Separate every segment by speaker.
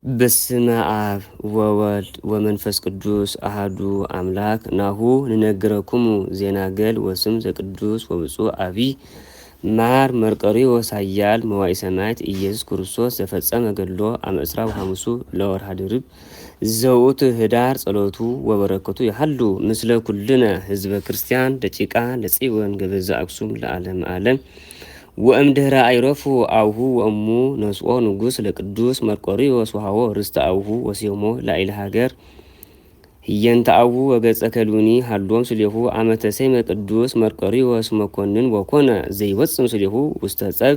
Speaker 1: በስመ አብ ወወልድ ወመንፈስ ቅዱስ አሃዱ አምላክ ናሁ ንነግረኩሙ ዜና ገል ወስም ዘቅዱስ ወብፁዕ አቢይ ማር መርቆሬዎስ ኃያል መዋዕለ ሰማዕት ኢየሱስ ክርስቶስ ዘፈጸመ ገድሎ አመ ዕስራ ወሐሙሱ ለወርኃ ድርብ ዘውእቱ ህዳር ጸሎቱ ወበረከቱ ይሃሉ ምስለ ኩልነ ህዝበ ክርስቲያን ደቂቃ ለጽዮን ገበዛ አክሱም ለዓለም ዓለም ወእምድህረ አይረፉ አውሁ ወእሙ ነስኦ ንጉስ ለቅዱስ መርቆሬዎስ ወሃቦ ርስተ አውሁ ወሲሞ ላዕለ ሀገር ህየንተ አውሁ ወገጸ ከልቡኒ ሃሎም ስሌሁ አመተ ሰይመ ቅዱስ መርቆሬዎስ መኮንን ወኮነ ዘይወፅም ስሌሁ ውስተ ጸብ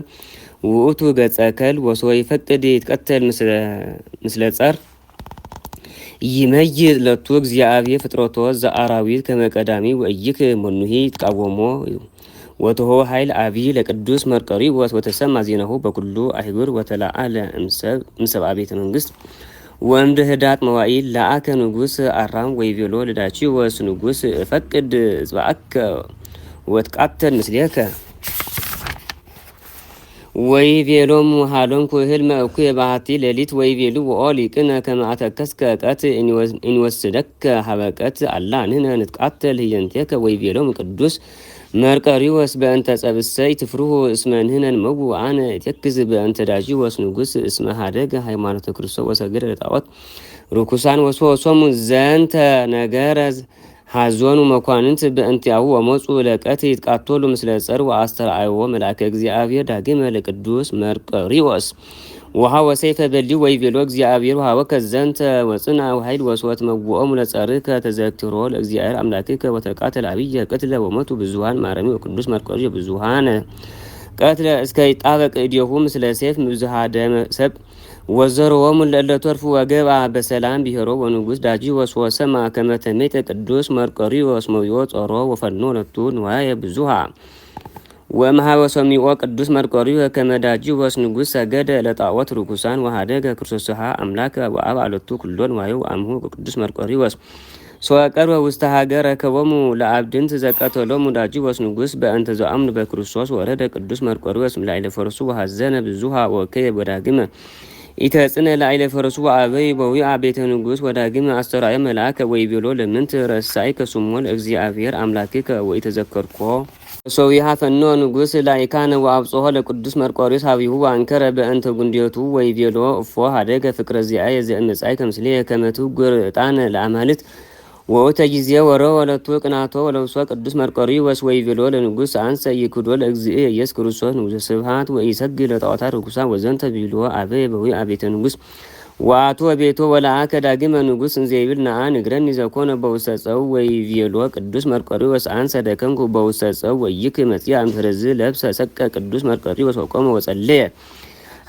Speaker 1: ውእቱ ገጸ ከል ወሶ ይፈቅድ ይትቀተል ምስለ ጸር ይመይዝ ለቱ እግዚአብሔር ፍጥረቶ ዘአራዊት ከመቀዳሚ ወእይክ መኑሂ ይትቃወሞ ወተሆ ኃይል አቢይ ለቅዱስ መርቆሬዎስ ወተሰማ ዜናሁ በኩሉ አህጉር ወተላአለ እምሰብአ ቤተ መንግስት ወእምድ ህዳጥ መዋዕል ለአከ ንጉስ አራም ወይቤሎ ለዳኪዎስ ንጉስ እፈቅድ እጽብዐከ ወትቃተል ምስሌከ ወይቤሎም ሃሎምኩ ህልመ እኩየ ባህቲ ሌሊት ወይቤሉ ወኦሊቅነ ከመ አተከስከ ቀት እንወስደከ ሀበቀት አላ ንሕነ ንትቃተል ህየንቴከ ወይቤሎም ቅዱስ መርቆሬዎስ በእንተ ጸብሰይ ትፍርሁ እስመ ንሕነ ንመውእ አነ እቴክዝ በእንተ ዳኪዎስ ንጉስ እስመ ሀደገ ሃይማኖተ ክርስቶስ ወሰገደ ለጣዖት ርኩሳን ወሶሙ ዘንተ ነገረ ሀዞኑ መኳንንት በእንቲአሁ ወመፁ ለቀት ይትቃተሉ ምስለ ጸር ወአስተርአዮ መልአከ እግዚአብሔር ዳግመ ለቅዱስ መርቆሬዎስ ወሃቦ ሰይፈ በሊ ወይቤሎ እግዚአብሔር ወሃበከ ዘንተ ወጽንዐ ኃይል ወሶት መውኦሙ ለጸርከ ተዘክሮ ለእግዚአብሔር አምላክከ ወተቃተለ አብየ ቅትለ ወሞቱ ብዙኃን ማረሚ ወቅዱስ መርቆሬዎስ ብዙኃነ ቀትለ እስከ ይጣበቅ እዴሁ ምስለ ሰይፍ ብዙኃ ደመ ሰብ ወዘሮሙ ለእለ ተርፉ ወገብአ በሰላም ብሔሮ ወንጉስ ዳኪዎስ ወሰማ ከመ ተሜተ ቅዱስ መርቆሬዎስ መዊኦ ጾሮ ወፈኖ ለቱ ንዋየ ብዙኃ ወእምኀበ ሰሚዖ ቅዱስ መርቆሬዎስ ከመ ዳኪዎስ ንጉስ ሰገደ ለጣዖት ርኩሳን ወሀደገ ክርስቶስሃ አምላከ ወአብአ ሎቱ ኩሎ ንዋዮ ወአምሁ ቅዱስ መርቆሬዎስ ሶቀርበ ውስተ ሀገር ረከቦሙ ለአብድንት ዘቀተሎሙ ዳኪዎስ ንጉስ በእንተ ዘአምኑ በክርስቶስ ወረደ ቅዱስ መርቆሬዎስ ላዕለ ፈረሱ ወሐዘነ ብዙኃ ወከየ ወዳግመ ኢተጽነ ላዕለ ፈረሱ ወአበይ በዊአ ቤተ ንጉስ ወዳግመ አስተርአዮ መልአከ ወይቤሎ ለምንት ረሳይከ ስሞ ለእግዚአብሔር አምላክከ ወኢተዘከርኮ ሶዊሃ ፈኖ ንጉስ ላይካነ ወአብጽሖ ለቅዱስ መርቆሬዎስ ሀቢሁ ወአንከረ በእንተ ጉንዴቱ ወይቤሎ እፎ ሀደገ ፍቅረ ዚአየ ዘእመጻእከ ምስሌየ ከመ ትውግር ዕጣነ ለአማልክት ወውእተ ጊዜ ወረወ ለቱ ቅንዓቶ ወለብሶ ቅዱስ መርቆሬዎስ ወይቤሎ ለንጉስ አንሰ ይክዶ ለእግዚእየ ኢየሱስ ክርስቶስ ንጉሠ ስብሐት ወኢሰግድ ለጣዖታት ርኩሳን ወዘንተ ቢሎ አበየ በዊአ ቤተ ንጉስ ወአቶ ቤቶ ወለአከ ዳግመ ንጉስ እንዘይብል ነአ ንግረኒ ዘኮነ በውስተ ጸው ወይቤሎ ቅዱስ መርቆሬዎስ አንሰ ደከምኩ በውስተ ጸው ወይክ መጽአ እምፍረዝ ለብሰ ሰቀ ቅዱስ መርቆሬዎስ ወቆመ ወጸለየ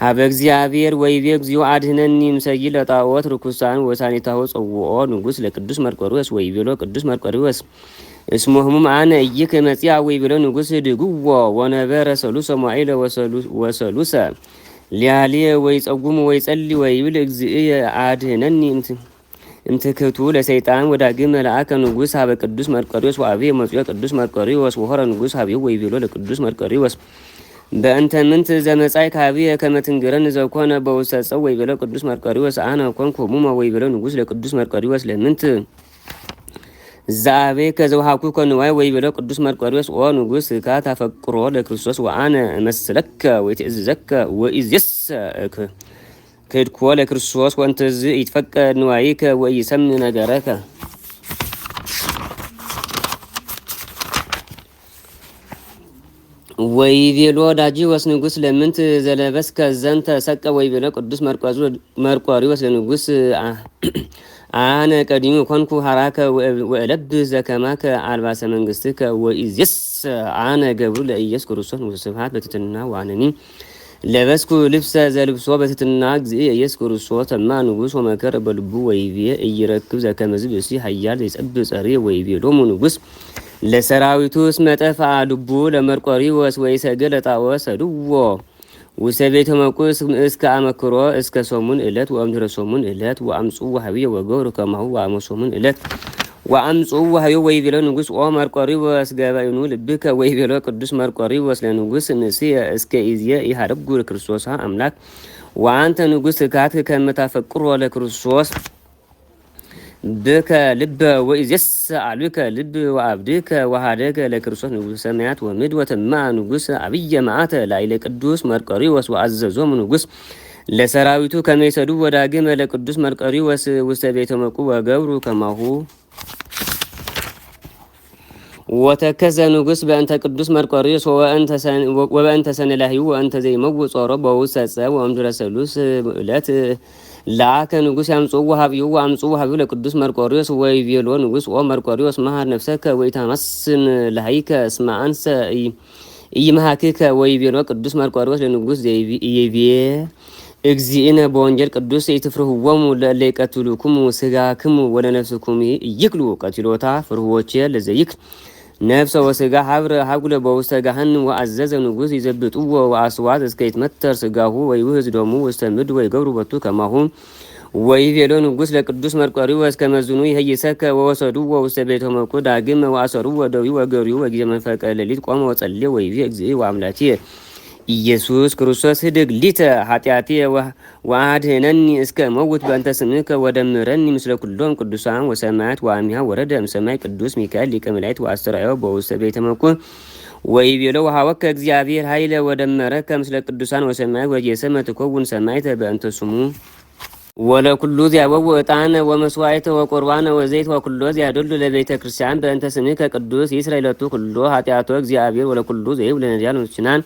Speaker 1: ሀበ እግዚአብሔር ወይቤ እግዚኦ አድኅነኒ እምሰይል ለጣዖት ርኩሳን ወሳኒታሁ ጸውኦ ንጉስ ለቅዱስ መርቆሬዎስ ወይቤሎ ቅዱስ መርቆሬዎስ እስመ ህሙም አነ እይክ መጽአ ወይቤሎ ንጉስ ድግዎ ወነበረ ሰሉሰ መዋዕለ ወሰሉሰ ሊያልየ ወይጸጉሙ ወይጸሊ ወይብል እግዚእየ አድኅነኒ እምትክቱ ለሰይጣን ወዳግመ ለአከ ንጉስ ሀበ ቅዱስ መርቆሬዎስ ወአብየ መጽኦ ቅዱስ መርቆሬዎስ ወሖረ ንጉስ ሀቢሁ ወይቤሎ ለቅዱስ መርቆሬዎስ በእንተ ምንት ዘመጻእከ ሀቢየ ከመ ትንግረኒ ዘኮነ በውስተ ጸው ወይቤሎ ቅዱስ መርቆሬዎስ አነ ኮንኩ ህሙመ ወይቤሎ ንጉስ ለቅዱስ መርቆሬዎስ ለምንት ዘአበይከ ዘወሀብኩከ ንዋየ ወይቤሎ ቅዱስ መርቆሬዎስ ኦ ንጉስ ካ ታፈቅሮ ለክርስቶስ ወአነ እመስለከ ወይትእዝዘከ ወኢዜሰ ክድኮ ለክርስቶስ ወእንተዝ ይትፈቀድ ንዋይከ ወኢሰምዕ ነገረከ ወይቤሎ ዳኪዎስ ንጉስ ለምንት ዘለበስከ ዘንተ ሰቀ ወይቤሎ ቅዱስ መርቆሬዎስ ለንጉስ አነ ቀዲሙ ኮንኩ ሀራከ ወእለብስ ዘከማከ አልባሰ መንግስትከ ወኢዜሰ አነ ገብሩ ለኢየሱስ ክርስቶስ ንጉሠ ስብሐት በትሕትና ወአነኒ ለበስኩ ልብሰ ዘልብሶ በትሕትና እግዚእየ ኢየሱስ ክርስቶስ ተማ ንጉስ ወመከረ በልቡ ወይቤ ኢይረክብ ዘከመ ብእሲ ኃያል ዘይጸብእ ጸርየ ወይቤሎሙ ንጉስ ለሰራዊቱ እስመ ጠፍአ ልቡ ለመርቆሬዎስ ወኢሰገደ ለጣዖት ሰድዎ ውስተ ቤተ መቁስ እስከ አመክሮ እስከ ሶሙን ዕለት ወእምድኅረ ሶሙን ዕለት ወአምጽኡ ወሀቢየ ወገብሩ ከማሁ ወአመ ሶሙን ዕለት ወአምጽኡ ወሀቢየ ወይቤሎ ንጉስ ኦ መርቆሬዎስ ገበይኑ ልብከ ወይቤሎ ቅዱስ መርቆሬዎስ ለንጉስ ንስየ እስከ ኢዝየ ኢሃደጉ ክርስቶስ አምላክ ወአንተ ንጉሥ ትካት ከምታፈቅሮ ለክርስቶስ ብከ ልበ ወኢዜስ አልብከ ልብ ወአብድከ ወሃደከ ለክርስቶስ ንጉሥ ሰማያት ወምድር ወተማ ንጉሥ አብየ መዓተ ላዕለ ቅዱስ መርቆሬዎስ ወአዘዞሙ ንጉሥ ለሰራዊቱ ከመይሰዱ ወዳግመ ለቅዱስ መርቆሬዎስ ውስተ ቤተ መቁ ወገብሩ ከማሁ ወተከዘ ንጉሥ በእንተ ቅዱስ መርቆሬዎስ ወበእንተ ሰነላሂው ወእንተ ዘይመውእ ጾሮ በውስተ ጸብ ወእምድረ ሰሉስ ዕለት ላከ ንጉሥ ያምጽኡ ወሀቢው ወአምጽኡ ወሀቢው ለቅዱስ መርቆሬዎስ ወይቤሎ ንጉሥ ኦ መርቆሬዎስ መሐር ነፍሰከ ወኢታማስን ለሃይከ እስመ አንሰ ኢይምሃክከ ወይቤሎ ቅዱስ መርቆሬዎስ ለንጉሥ ዘይቤ እግዚእነ በወንጌል ቅዱስ ኢትፍርህዎሙ ለእለ ይቀትሉክሙ ሥጋክሙ ወለነፍስክሙ ኢይክሉ ቀትሎታ ፍርህዎቼ ለዘይክል ነፍሰ ወሥጋ ሀጉለ በውስተ ገሃነም ወአዘዘ ንጉሥ ይዘብጥዎ ወአስዋት እስከ ይትመተር ሥጋሁ ወይውህዝ ደሙ ውስተ ምድር ወይገብሩ ቦቱ ከማሁ ወይቤሎ ንጉሥ ለቅዱስ መርቆሬዎስ ከመዝኑ ይሄይሰከ ወወሰዱዎ ውስተ ቤተ መቁ ዳግመ ወአሰሩዎ ወደዊው ወገሪው ወጊዜ መንፈቀ ሌሊት ቆመ ወጸልየ ወይቤ እግዚእ ወአምላኬ ኢየሱስ ክርስቶስ ህድግ ሊተ ኃጢአቴ ወአድኅነኒ እስከ መውት በእንተ ስምከ ወደምረኒ ምስለ ኩሎም ቅዱሳን ወሰማያት ወአሚሃ ወረደ እምሰማይ ቅዱስ ሚካኤል ሊቀ መላእክት ወአስተርአዮ በውስተ ቤተ መቁ ወይቤሎ ወሀበከ እግዚአብሔር ኃይለ ወደመረከ ምስለ ቅዱሳን ወሰማያት ወጌሰመ ትኮውን ሰማዕተ በእንተ ስሙ ወለኩሉ ዚያበው ዕጣነ ወመስዋዕተ ወቁርባነ ወዘይት ወኩሎ ዚያደሉ ለቤተ ክርስቲያን በእንተ ስምከ ቅዱስ ይስረይ ለቱ ኩሎ ኃጢአቶ እግዚአብሔር ወለኩሉ ዘይብ ለነዳያን ወስናን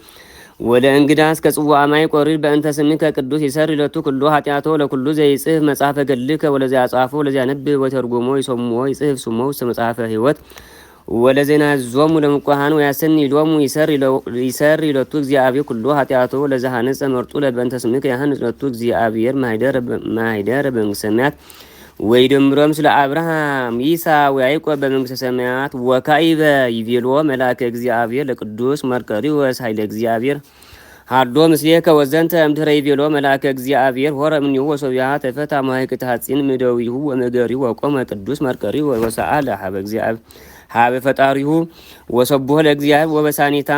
Speaker 1: ወለ እንግዳ እስከ ጽዋ ማይ ቆሪር በእንተ ስምከ ቅዱስ ይሰር ለቱ ኩሎ ኃጢአቶ ለኩሉ ዘይጽፍ መጽሐፈ ገድልከ ወለዚያ ጻፎ ወለዚያ ነብ ወተርጎሞ ይሶሞ ይጽፍ ሱሞ ውስተ መጽሐፈ ሕይወት ወለዜና ዞሙ ለምቋሃን ወያሰኒ ሎሙ ይሰር ለቱ እግዚአብሔር ኩሎ ኃጢአቶ ለዘሃነጸ መርጡ ለበእንተ ስምከ ያህንጽ ለቱ እግዚአብሔር ማይደር በመንግሥተ ሰማያት ወይደምሮም ስለ አብርሃም ይስሐቅ ወያዕቆብ በመንግሥተ ሰማያት ወካዕበ ይቤሎ መልአከ እግዚአብሔር ለቅዱስ መርቆሬዎስ ኃይለ እግዚአብሔር ሃዶ ምስሌከ ወዘንተ እምድኅረ ይቤሎ መልአከ እግዚአብሔር ሆረ እምኔሁ ወሶብያ ተፈታ መዋዕቅተ ሐጺን ምደዊሁ ወመገሪሁ ወቆመ ቅዱስ መርቆሬዎስ ወሰአለ ሀበ እግዚአብሔር ሀበ ፈጣሪሁ ወሰብሖ ለእግዚአብሔር ወበሳኒታ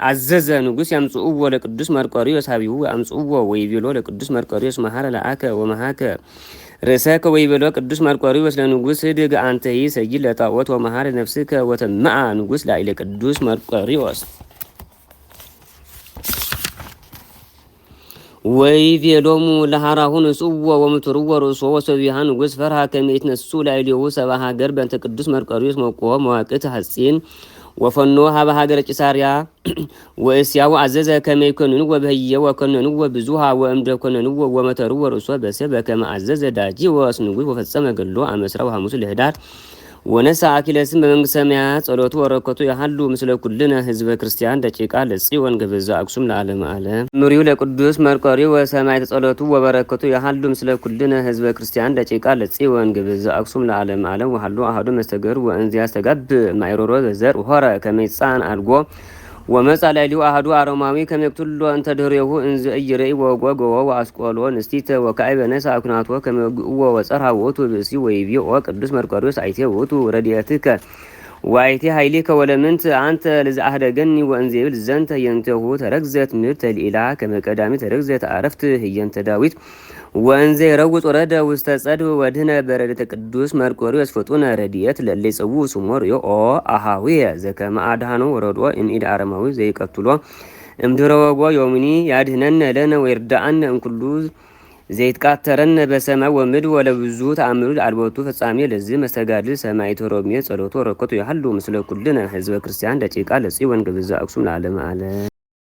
Speaker 1: አዘዘ ንጉሥ ያምጽእዎ ለቅዱስ መርቆሬዎስ ሀቢሁ አምጽእዎ ወይቤሎ ለቅዱስ መርቆሬዎስ መሐረ ለአከ ወመሃከ ርእሰከ ወይቤሎ ቅዱስ መርቆሬዎስ ለንጉሥ ህድግ አንተሂ ሰይድ ለጣዖት ወመሐረ ነፍስከ ወተመአ ንጉሥ ላዕለ ቅዱስ መርቆሬዎስ ወይቤሎሙ ለሃራሁ ንጽዎ ወምትርዎ ርእሶ ወሰቢሃ ንጉሥ ፈርሃ ከመ ይትነሱ ላዕሌሁ ሰብአ ሀገር በእንተ ቅዱስ መርቆሬዎስ መቆ መዋቅት ሐጺን ወፈኖ ሀበ ሀገረ ቂሳርያ ወእስያው አዘዘ ከመ ይኮንንዎ በህየ ወኮነንዎ ብዙሃ ወእምደ ኮነንዎ ወመተርዎ ርእሶ በሰብ በከመ አዘዘ ዳኪዎስ ንጉሥ ወፈጸመ ገድሎ አመስራ ወሐሙስ ለኅዳር ወነሳ አኪለስም በመንግሥተ ሰማያት ጸሎቱ ወረከቱ ያህሉ ምስለ ኩልነ ህዝበ ክርስቲያን ደቂቃ ለጽዮን ገበዛ አክሱም ለዓለመ ዓለም ምሪው ለቅዱስ መርቆሬዎስ ሰማዕተ ጸሎቱ ወበረከቱ ያህሉ ምስለ ኩልነ ህዝበ ክርስቲያን ደቂቃ ለጽዮን ገበዛ አክሱም ለዓለመ ዓለም ወሃሉ አሐዱ መስተገር ወእንዚያ ያስተጋብ ማይሮሮ ዘር ሆረ ከመ ይጻን አልጎ ወመጻ ላዕሌሁ አሐዱ አሮማዊ ከመ ይቅትሎ እንተ ድኅሬሁ እንዘ ኢይሬኢ ወጎጎ ወአስቆሎ ንስቲተ ወካዕበ ነሣ ኩናቶ ከመ ይግእዎ ወጸርሐ ውእቱ ብእሲ ወይቤ ኦ ቅዱስ መርቆሬዎስ አይቴ ውእቱ ረድኤትከ ወአይቴ ኃይሊከ ወለምንት አንተ ለዘአህደገኒ ወእንዘ ይብል ዘንተ ህየንተሁ ተረግዘት ምድር ተልኢላ ከመ ቀዳሚ ተረግዘት አረፍት ህየንተ ዳዊት ወእንዘ ይረውጽ ወረደ ውስተ ጸድብ ወድኅነ በረድኤተ ቅዱስ መርቆሬዎስ ፍጡነ ረድኤት ለእለ ይጽውዑ ስሞ ርእዮ ኦ አኀዊየ ዘከመ አድኀኖ ወረድኦ እምኢደ አረማዊ ዘይቀትሎ እምድኅረ ወግኦ ዮምኒ ያድኅነነ ለነ ወይርዳአነ እምኩሉ ዘይትቃተረነ በሰማይ ወምድር ወለብዙ ተአምሩ አልቦቱ ፍጻሜ ለዚህ መስተጋድል ሰማዕተ ሮሜ ጸሎቱ ወረከቱ ያህሉ ምስለ ኩልነ ህዝበ ክርስቲያን ደቂቃ ለጽዮን ገበዛ አክሱም ለዓለመ ዓለም